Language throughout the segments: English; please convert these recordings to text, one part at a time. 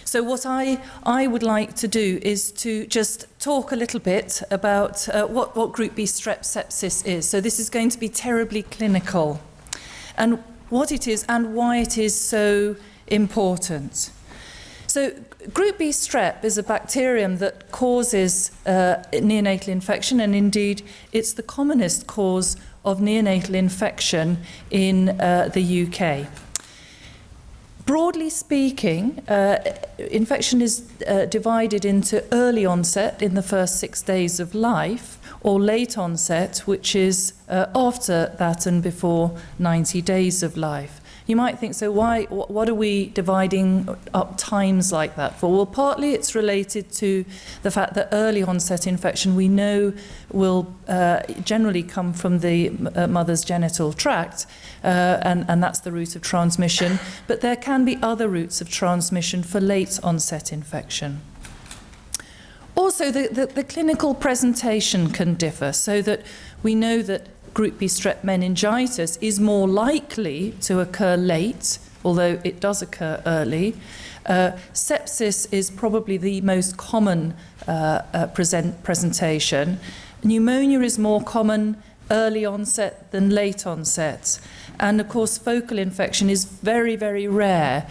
So what I would like to do is to just talk a little bit about what Group B strep sepsis is. So this is going to be terribly clinical, and what it is and why it is so important. So Group B strep is a bacterium that causes neonatal infection, and indeed it's the commonest cause of neonatal infection in the UK. Broadly speaking, infection is divided into early onset in the first 6 days of life, or late onset, which is after that and before 90 days of life. You might think, so what are we dividing up times like that for? Well, partly it's related to the fact that early onset infection we know will generally come from the mother's genital tract, and that's the route of transmission. But there can be other routes of transmission for late onset infection. Also, the clinical presentation can differ, so that we know that Group B strep meningitis is more likely to occur late, although it does occur early. Sepsis is probably the most common presentation. Pneumonia is more common early onset than late onset. And of course, focal infection is very, very rare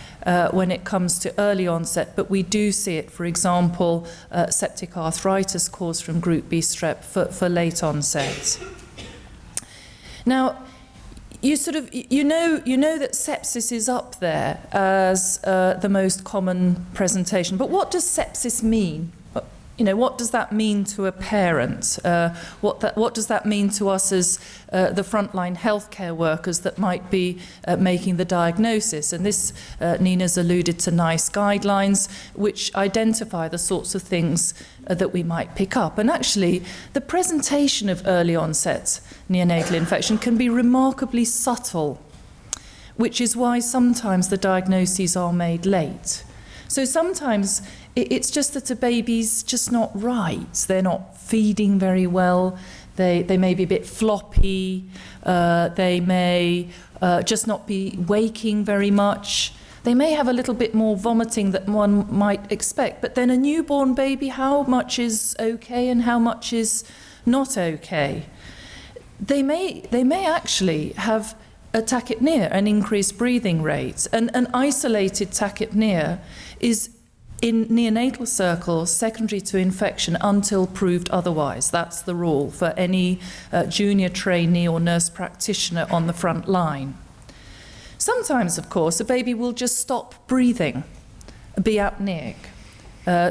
when it comes to early onset, but we do see it, for example, septic arthritis caused from Group B strep for late onset. Now, you know that sepsis is up there as the most common presentation. But what does sepsis mean? You know, what does that mean to a parent? What does that mean to us as the frontline healthcare workers that might be making the diagnosis? And this, Nina's alluded to NICE guidelines, which identify the sorts of things that we might pick up. And actually, the presentation of early onset neonatal infection can be remarkably subtle, which is why sometimes the diagnoses are made late. So sometimes it's just that a baby's just not right. They're not feeding very well. They may be a bit floppy. They may just not be waking very much. They may have a little bit more vomiting than one might expect. But then a newborn baby, how much is okay and how much is not okay? They may actually have a tachypnea, an increased breathing rate. And an isolated tachypnea is, in neonatal circles, secondary to infection until proved otherwise. That's the rule for any junior trainee or nurse practitioner on the front line. Sometimes, of course, a baby will just stop breathing, be apneic.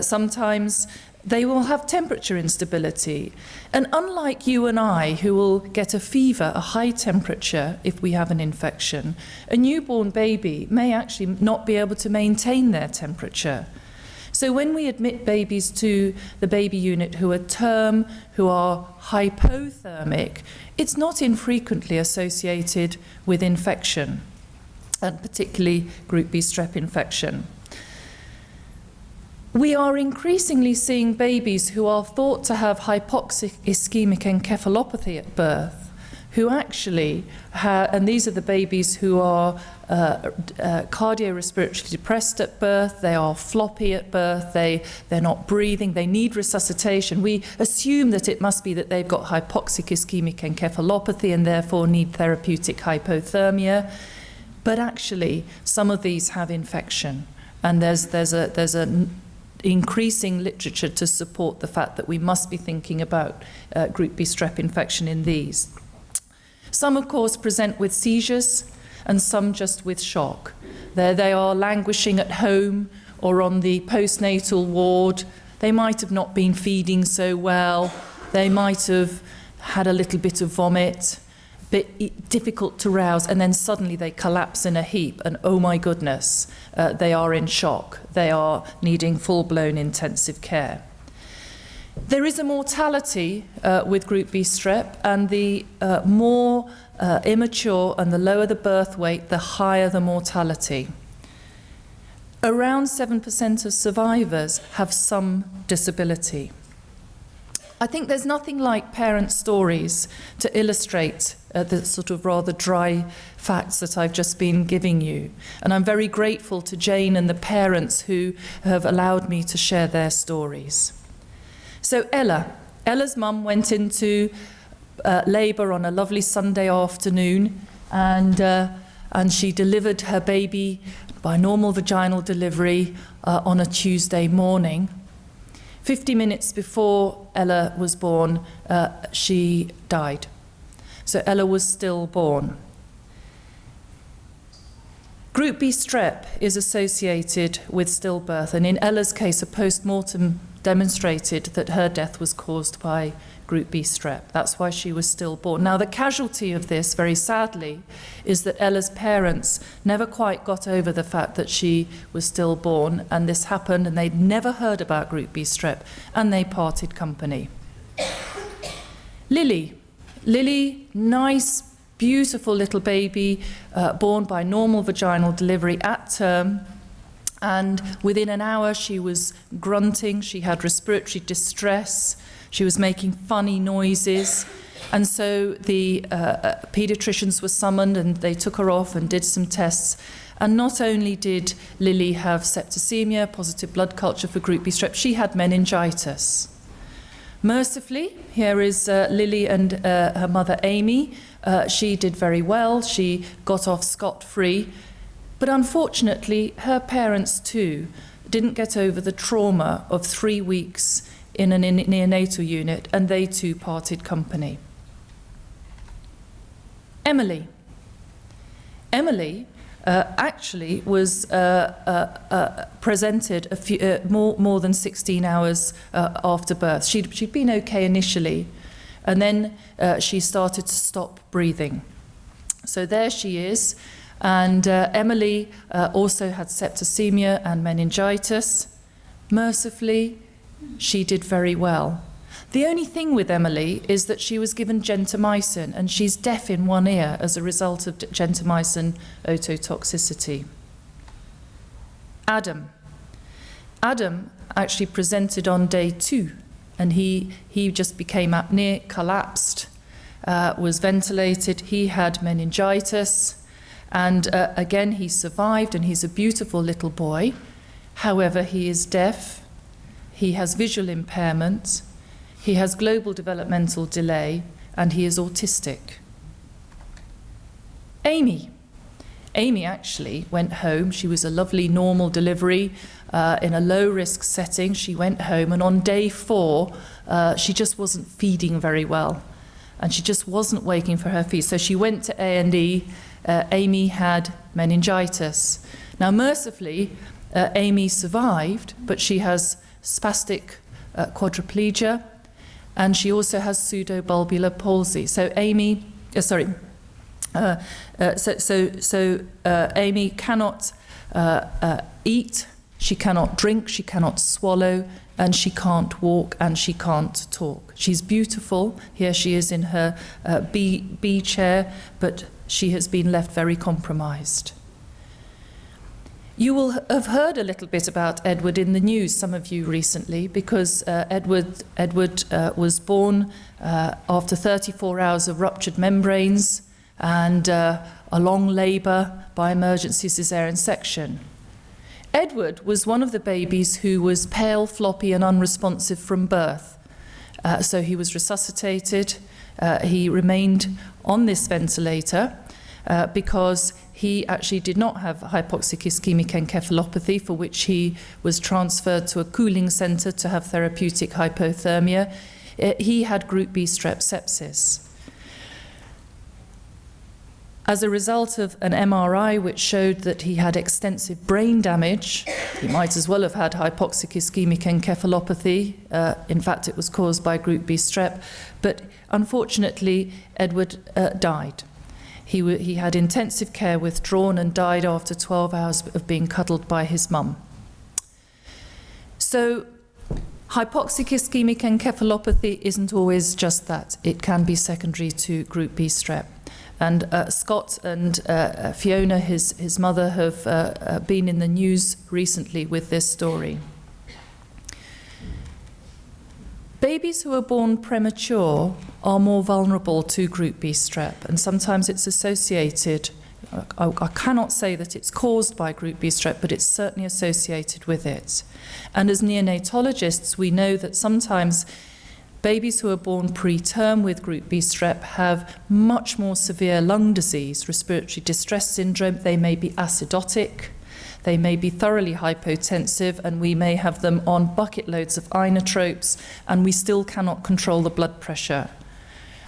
Sometimes they will have temperature instability. And unlike you and I, who will get a fever, a high temperature, if we have an infection, a newborn baby may actually not be able to maintain their temperature. So when we admit babies to the baby unit who are term, who are hypothermic, it's not infrequently associated with infection, and particularly Group B strep infection. We are increasingly seeing babies who are thought to have hypoxic ischemic encephalopathy at birth, who actually have, and these are the babies who are cardiorespiratory depressed at birth, they are floppy at birth, they're not breathing, they need resuscitation. We assume that it must be that they've got hypoxic ischemic encephalopathy and therefore need therapeutic hypothermia. But actually, some of these have infection, and there's an increasing literature to support the fact that we must be thinking about Group B strep infection in these. Some, of course, present with seizures, and some just with shock. There they are languishing at home or on the postnatal ward. They might have not been feeding so well. They might have had a little bit of vomit, bit difficult to rouse, and then suddenly they collapse in a heap, and oh my goodness, they are in shock. They are needing full-blown intensive care. There is a mortality with Group B strep, and the more immature and the lower the birth weight, the higher the mortality. Around 7% of survivors have some disability. I think there's nothing like parent stories to illustrate the sort of rather dry facts that I've just been giving you. And I'm very grateful to Jane and the parents who have allowed me to share their stories. So Ella's mum went into labour on a lovely Sunday afternoon, and she delivered her baby by normal vaginal delivery on a Tuesday morning. 50 minutes before Ella was born, she died. So Ella was stillborn. Group B strep is associated with stillbirth, and in Ella's case, a post-mortem demonstrated that her death was caused by Group B strep. That's why she was stillborn. Now, the casualty of this, very sadly, is that Ella's parents never quite got over the fact that she was stillborn, and this happened, and they'd never heard about Group B strep, and they parted company. Lily, nice, beautiful little baby, born by normal vaginal delivery at term, and within an hour she was grunting, she had respiratory distress, she was making funny noises, and so the paediatricians were summoned and they took her off and did some tests. And not only did Lily have septicemia, positive blood culture for Group B strep, she had meningitis. Mercifully, here is Lily and her mother Amy. She did very well. She got off scot-free. But unfortunately, her parents too didn't get over the trauma of 3 weeks in a neonatal unit, and they too parted company. Emily actually was presented more than 16 hours after birth. She'd been okay initially, and then she started to stop breathing. So there she is, and Emily also had septicemia and meningitis. Mercifully, she did very well. The only thing with Emily is that she was given gentamicin, and she's deaf in one ear as a result of gentamicin ototoxicity. Adam actually presented on day 2, and he just became apneic, collapsed, was ventilated. He had meningitis, and again he survived, and he's a beautiful little boy. However, he is deaf, he has visual impairment, he has global developmental delay, and he is autistic. Amy actually went home. She was a lovely normal delivery in a low-risk setting. She went home, and on day 4, she just wasn't feeding very well, and she just wasn't waking for her feed. So she went to A&E. Amy had meningitis. Now, mercifully, Amy survived, but she has spastic quadriplegia, and she also has pseudobulbar palsy. So Amy cannot eat, she cannot drink, she cannot swallow, and she can't walk, and she can't talk. She's beautiful. Here she is in her B chair, but she has been left very compromised. You will have heard a little bit about Edward in the news, some of you recently, because Edward was born after 34 hours of ruptured membranes and a long labour by emergency caesarean section. Edward was one of the babies who was pale, floppy and unresponsive from birth. So he was resuscitated. He remained on this ventilator because he actually did not have hypoxic ischemic encephalopathy, for which he was transferred to a cooling centre to have therapeutic hypothermia. He had Group B strep sepsis. As a result of an MRI which showed that he had extensive brain damage, he might as well have had hypoxic ischemic encephalopathy. In fact, it was caused by Group B strep. But unfortunately, Edward died. He had intensive care withdrawn and died after 12 hours of being cuddled by his mum. So hypoxic ischemic encephalopathy isn't always just that. It can be secondary to Group B strep. And Scott and Fiona, his mother, have been in the news recently with this story. Babies who are born premature are more vulnerable to Group B strep, and sometimes it's associated I cannot say that it's caused by group B strep, but it's certainly associated with it. And as neonatologists, we know that sometimes babies who are born preterm with group B strep have much more severe lung disease, respiratory distress syndrome. They may be acidotic, they may be thoroughly hypotensive, and we may have them on bucket loads of inotropes, and we still cannot control the blood pressure.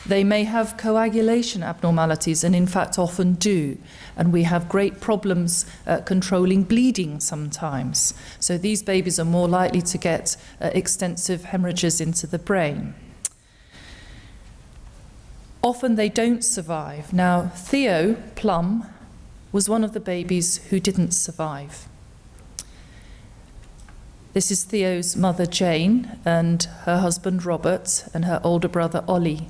They may have coagulation abnormalities, and in fact often do, and we have great problems controlling bleeding sometimes. So these babies are more likely to get extensive hemorrhages into the brain. Often they don't survive. Now, Theo Plum was one of the babies who didn't survive. This is Theo's mother Jane and her husband Robert and her older brother Ollie.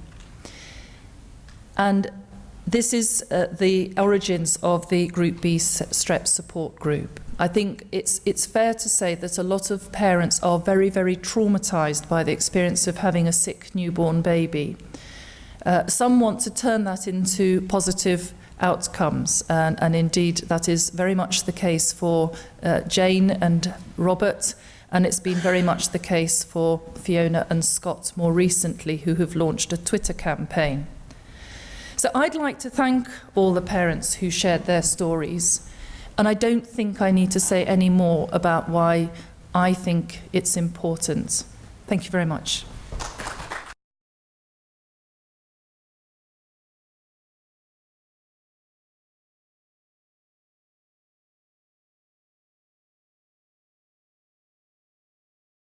And this is the origins of the Group B strep support group. I think it's fair to say that a lot of parents are very, very traumatised by the experience of having a sick newborn baby. Some want to turn that into positive outcomes, and indeed that is very much the case for Jane and Robert, and it's been very much the case for Fiona and Scott more recently, who have launched a Twitter campaign. So I'd like to thank all the parents who shared their stories, and I don't think I need to say any more about why I think it's important. Thank you very much.